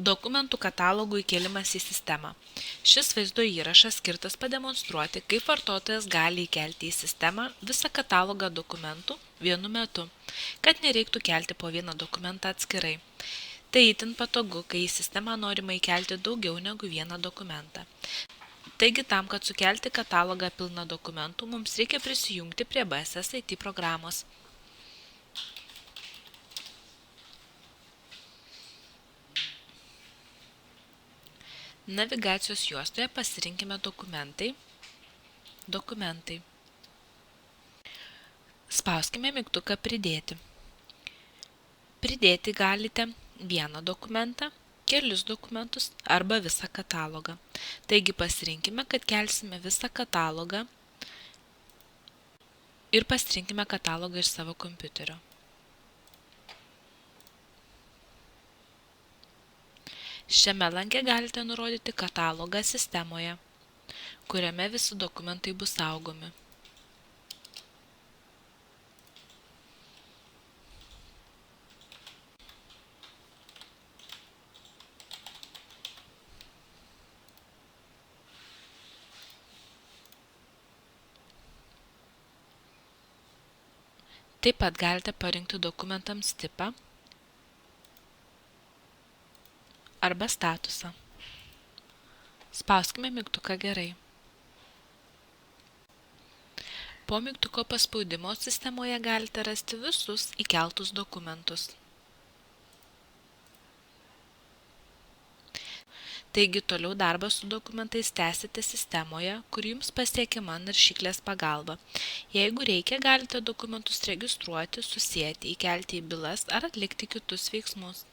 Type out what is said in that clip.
Dokumentų katalogų įkėlimas į sistemą. Šis vaizdo įrašas skirtas pademonstruoti, kaip vartotojas gali įkelti į sistemą visą katalogą dokumentų vienu metu, kad nereiktų kelti po vieną dokumentą atskirai. Tai itin patogu, kai į sistemą norima įkelti daugiau negu vieną dokumentą. Taigi tam, kad sukelti katalogą pilną dokumentų, mums reikia prisijungti prie BSS IT programos. Navigacijos juostoje pasirinkime Dokumentai. Spauskime mygtuką Pridėti. Pridėti galite vieną dokumentą, kelis dokumentus arba visą katalogą. Taigi pasirinkime, kad kelsime visą katalogą ir pasirinkime katalogą iš savo kompiuterio. Šiame lange galite nurodyti katalogą sistemoje, kuriame visi dokumentai bus saugomi. Taip pat galite parinkti dokumentams tipą arba statusą. Spauskime mygtuką Gerai. Po mygtuko paspaudimo sistemoje galite rasti visus įkeltus dokumentus. Taigi toliau darbą su dokumentais tęsite sistemoje, kur jums pasiekiama naršyklės pagalba. Jeigu reikia, galite dokumentus registruoti, susieti, įkelti į bylas ar atlikti kitus veiksmus.